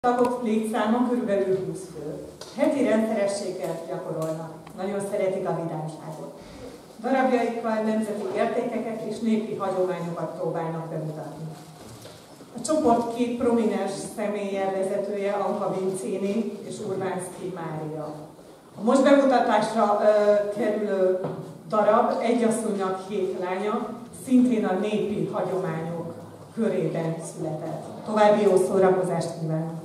Tagok létszáma körülbelül 20 fő. Heti rendszerességgel gyakorolnak. Nagyon szeretik a vidámságot. Darabjaikkal nemzeti értékeket és népi hagyományokat próbálnak bemutatni. A csoport két prominens személlyel vezetője Anka Vincini és Urbanszky Mária. A most bemutatásra kerülő darab Egy asszonynak 7 lánya, szintén a népi hagyományok körében született. További jó szórakozást kívánok!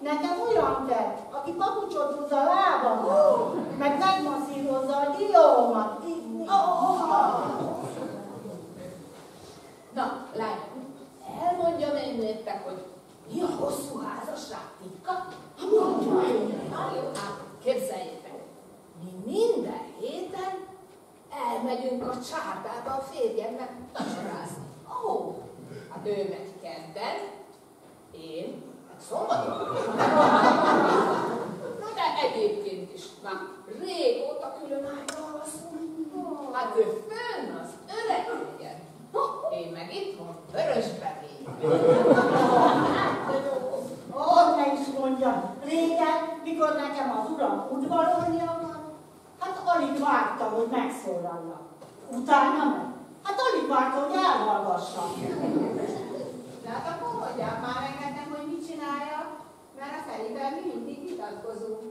Nekem olyan kell, aki papucsot húz a lábamra, meg megmasszírozza a diómat. Na, lány, elmondjam én nektek, hogy mi a hosszú házasság titka? Jó, hát képzeljétek, mi minden héten elmegyünk a csárdába a férjemmel tacsorázni. Hát ő megy kedden, én szombaton. Na de egyébként is már régóta külön ágyra alszunk. Hát ő fönn az öregségen. Én meg itthon vörösbevény. Ó, ne is mondja, régen mikor nekem az uram udvarolni akar, hát alig várta, hogy megszólaljak. Utána meg? Hát alig várta, hogy elhallgassam. De hát akkor mondják már meg nekem, hogy mit csináljak, mert a Ferivel mi mindig vitatkozunk.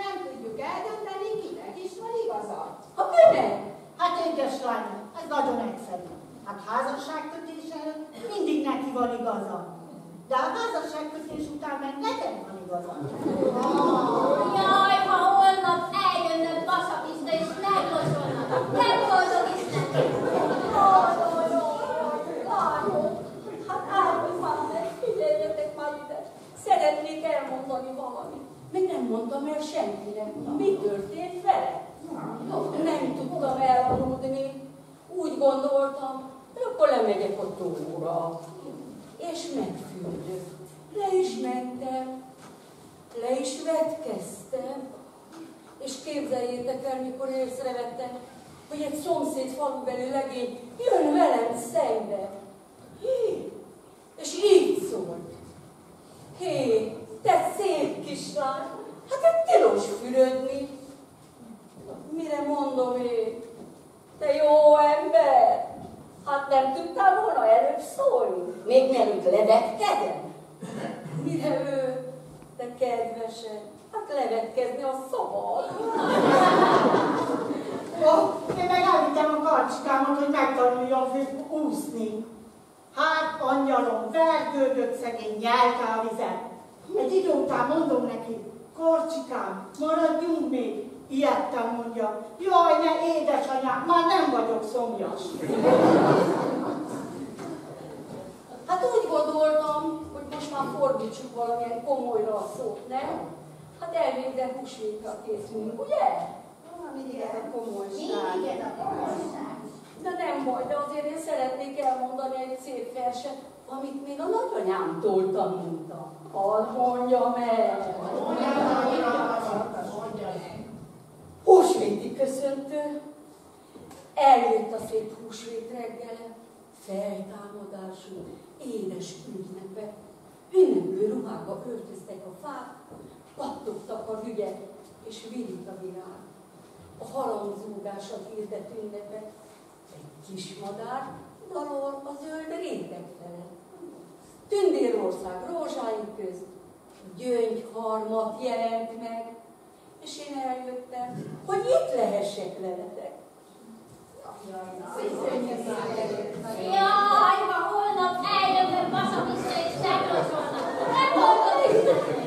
Nem tudjuk eldönteni, kinek is van igaza. Ha kinek? Hát édes lányom, ez nagyon egyszerű. Hát házasságkötés előtt mindig neki van igaza. De a házasságkötés után meg nekem van igaza. Jaj, ha holnap eljönne Basapista és meglocsolnak, nem boldog is neki. Hát állj már meg, figyeljetek már ide. Szeretnék elmondani valamit. Még nem mondtam el senkinek, mi történt vele. Nem tudtam elaludni. Úgy gondoltam, hogy akkor lemegyek a tóra. És megfürdök. Le is mentem. Le is vetkeztem. És képzeljétek el, mikor észrevettem, hogy egy szomszéd falubeli legény jön velem szembe. Hé, és így szólt. Hé, te szép kislány, hát egy tilos fürödni. Mire mondom én? Te jó ember! Hát nem tudtál volna előbb szólni? Még mielőtt levetkedem? Mire ő? Te kedvesen, hát levetkezni a szabad. Én meg elvittem a karcsikámat, hogy megtanuljam úszni. Hát, angyalom, vergődött szegény, nyelte a vizet. Egy idő után mondom neki, Karcsikám, maradjunk még. Ijedtem, mondja, jaj, ne édesanyám, már nem vagyok szomjas. Hát úgy gondoltam, hogy most már fordítsuk valamilyen komolyra a szót, nem? Hát elvégre húsvétra készülünk, ugye? Mindig ez a komolyság. Mindig ez a komolyság. De nem baj, de azért én szeretnék elmondani egy szép verset, amit még a nagyanyámtól tanultam. Hadd mondjam el! Húsvéti köszöntő. Eljött a szép húsvét reggele, feltámadású, édes ünnepek. Ünneplő ruhába öltöztek a fák, pattogtak a hügyek, és virit a virág. A harangzúgásat hirdett ünnepek. Egy kismadár dalol a zöld réteg felett. Tündérország rózsái közt gyöngyharmat jelent meg, és én eljöttem, hogy itt lehessek veletek. Jaj, ha holnap eljövök Basapista és meglocsolnak, nem boldog is neki.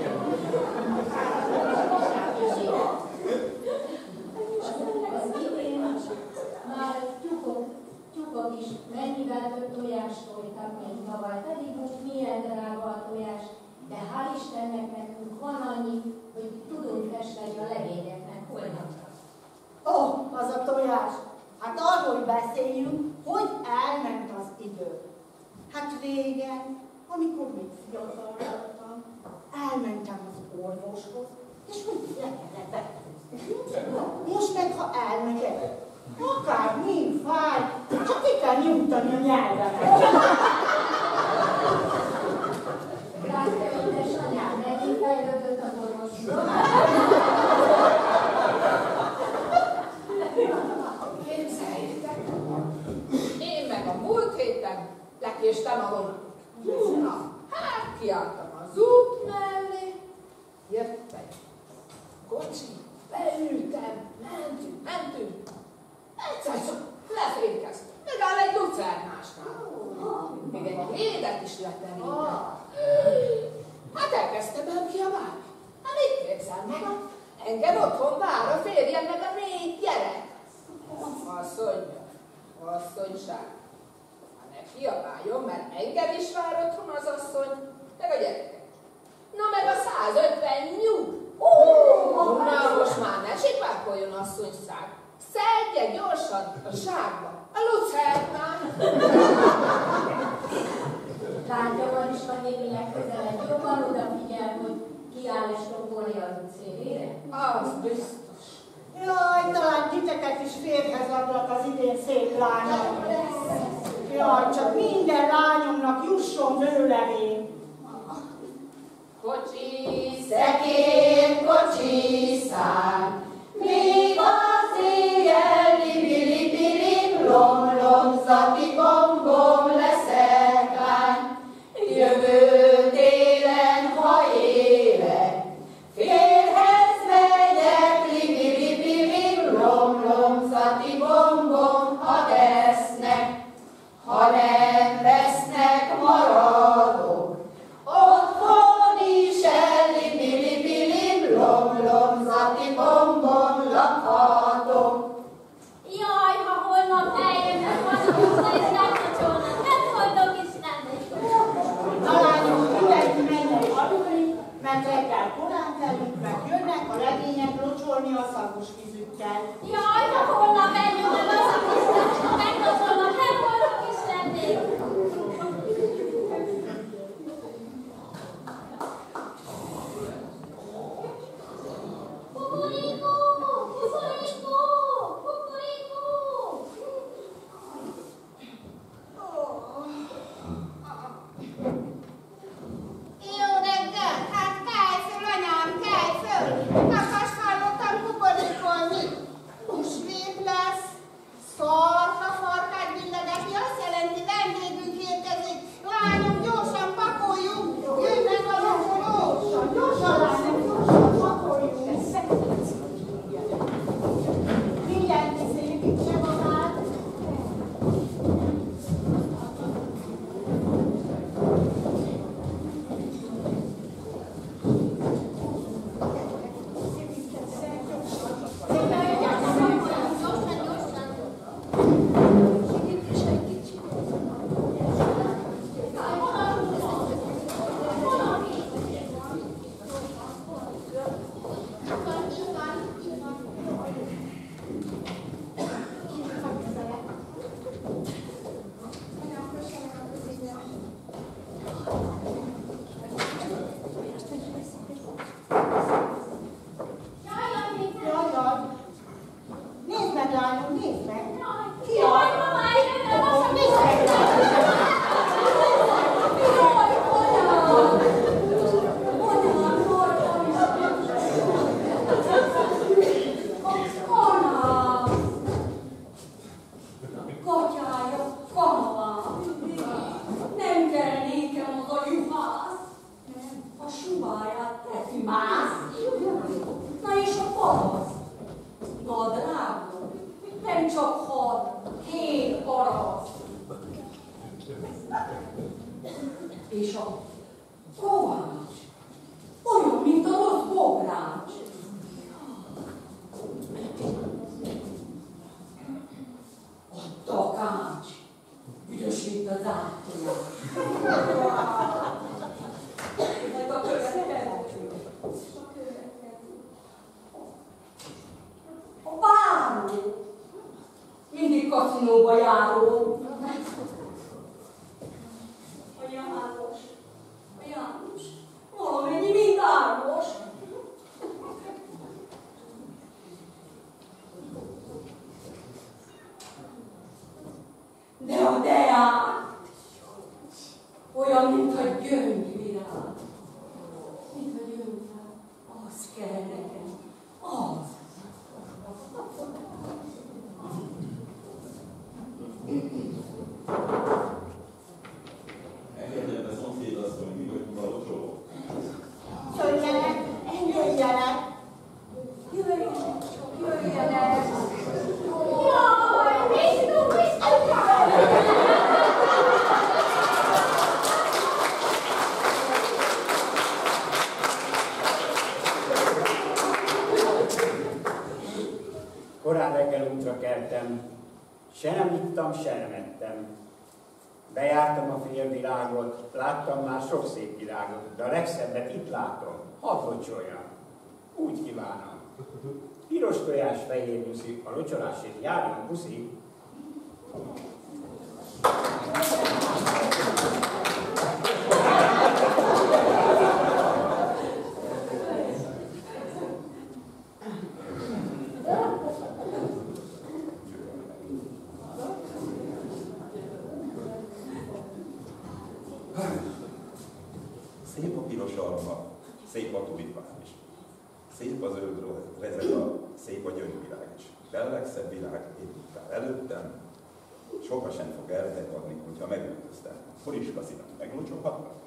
Már tyúkok is mennyivel több tojást tojtak, mint tavaly, pedig most milyen drága a tojás, de hál' Istennek nekünk van annyi, hogy tudunk festeni a legényeknek holnap. Az a tojás. Hát arról beszéljünk, hogy elment az idő. Hát régen, amikor még fiatal voltam, elmentem az orvoshoz, és mindig le kellett vetni. Most meg, ha elmegyek, akár mind fáj, csak ki kell nyújtani a nyelvemet. Látja, édesanyám, megint fejlődött az orvosról. Képzeljétek! Én meg a múlt héten lekéstem a vonat. Na, hát kiálltam az út mellé, jött egy kocsi, beültem, mentünk. Egyszer csak lefékeztem, megáll egy lucernásnál. Még egy védet is leterített. Hát elkezdtem elkiabálni. Hát mit képzel magam? Engem otthon vár a férjem meg a 4 gyerek. Asszonyság. Hát ne kiabáljon, mert engem is vár otthon az asszony, meg a gyerekek. Na meg a 150 nyúl. Na most már ne sipákoljon, asszonyság. Szedje gyorsan a zsákba, a lucernát. Látja, Mariska néni legközelebb jobban odafigyel, hogy kiáll és topolja az út szélére. Az biztos. Jaj, talán titeket is férjhez adlak az idén szép lányom. Jaj, csak minden lányomnak jusson vőlevény. Kocsi, Szekér kocsiszán, még az éjjel libi-libi-lim, lom-lomzati bom-bom leszek lány. Jövő télen, ha élek, férhez megyek, libi-libi-lim, lom-lomzati bom-bom, ha vesznek, ha nem vesznek, maradok. Otthon is libi-libi-lim, lom-lomzati bom-bom lakhatok. Jaj, ha holnap eljönnek azok, és lekocsolnak, nem mondok Istennek. Na lányok, mindenki menjen aludni, mert reggel korán kelünk, mert jönnek a legények locsolni a szagos vízükkel. Jaj, ha holnap eljönnek azok, és lekocsolnak, nem mondok Istennek. Kukurikó, kukurikó, kukurikó. Jó reggel! Hát kelj föl, anyám, kelj föl! Kakas hallottam kukorikkolni. Húsvét lesz. Szarka farkát billegeti, azt jelenti, vendégünk érkezik. Lányok, gyorsan pakoljunk! Jönnek a lokolók! Gyorsan, lányok, gyorsan pakoljunk! Mindenki szépítse magát! Jaj, jaj! Nézd meg, lányom, nézd meg! Ki Jaj, az? mama, eljönnek azok, és Nézd meg, lányom! Nem kell nékem az a juhász, a suváját teszi más. Na és a palasz? Nadrágom, nem csak 6-7 parasz. És a kovács, olyan, mint a rossz bogrács. A takács, üdös, mint az áttojás. Meg a következő. A báró, mindig kaszinóba járó. A János, valamennyi mind árvos. De a deák, olyan, mint a gyöngyvirág. Mint a gyöngyvirág, az kell nekem, az. Engedjen be szomszédasszony, mi vagyunk a locsolók. Jöjjenek, jöjjenek! Jöjjenek! jaj, Krisztus, Korán reggel útra keltem, se nem ittam, se nem ettem. Bejártam a félvilágot, láttam már sok szép világot, de a legszebbet itt látom, hadd locsoljam. Úgy kívánom. Piros tojás, fehér nyuszi, a locsolásért járjon puszi. Szép a piros alma. Szép az zöld rezega, szép a gyöngyvirág is. De a legszebb virág épp áll előttem, soha sem fog eltagadni, hogyha megöltöztem. Horiska szívem, meglocsolhatlak?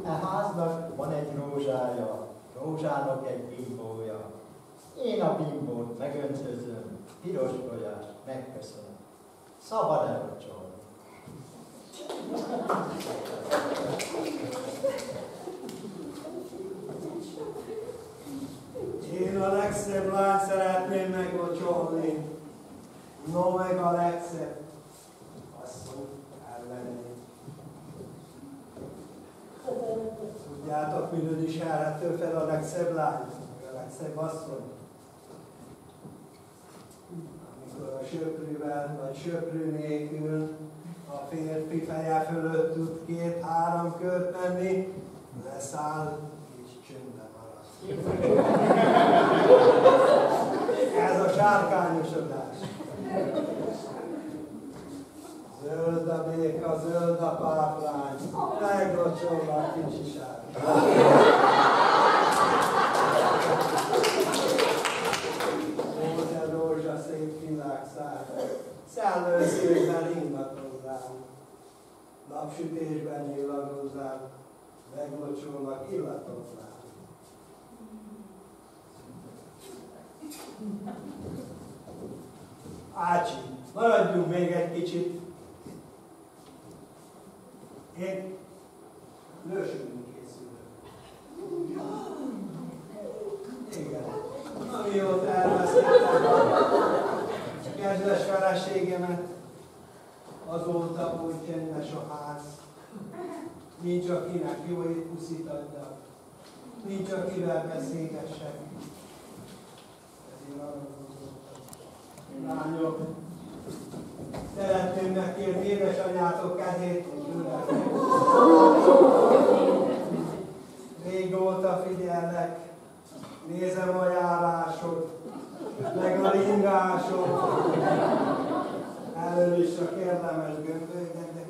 E háznak van egy rózsája, rózsának egy bimbója. Én a bimbót megöntözöm, piros tojás, megköszönöm. Szabad elocsolni. Én a legszebb lányt szeretném meglocsolni. No, meg a legszebb asszony ellenni. Tudjátok, minőd is elhető fel a legszebb lány, a legszebb asszony? Amikor a söprűvel vagy söprű nélkül a férfi feje fölött tud 2-3 kört menni, leszáll és csöndben marad. Ez a sárkányosodás. Zöld a béka, zöld a páfrány, meglocsolva a kicsi sárkány. Ó, rózsa szép világszár, szellőszívben ingatozzál, napsütésben nyilagozzál, meglocsolnak illatozzál. Ácsi, maradjunk még egy kicsit. Én lősülni készülök. Igen. Amióta elvesztettem kedves feleségemet, azóta úgy csendes a ház. Nincs akinek jó étpuszit adjak. Nincs akivel beszélgessek. Ezért arra lányok, szeretném megkérni édesanyátok kezét, hogy üljenek. Régóta figyelnek, nézem a járásod, meg a ringásod, elől is a kérlemes gömbölydek,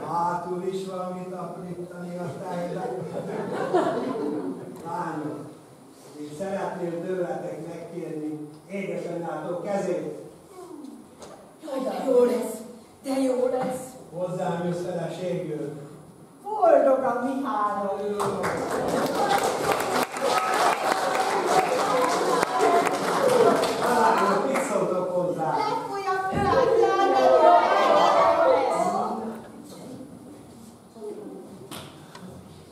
hátul is valamit aprítani a tejre. Lányok, én szeretném tőletek megkérni édesanyátok kezét. Jaj, de jó lesz, de jó lesz. Hozzám jössz feleségül. Boldogan mi három. Lányok, mit szóltok hozzá? Legújabb világján, de jó lesz.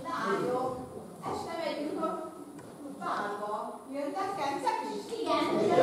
Lányok, este megyünk a bálba. Jönnek kencek is? Igen.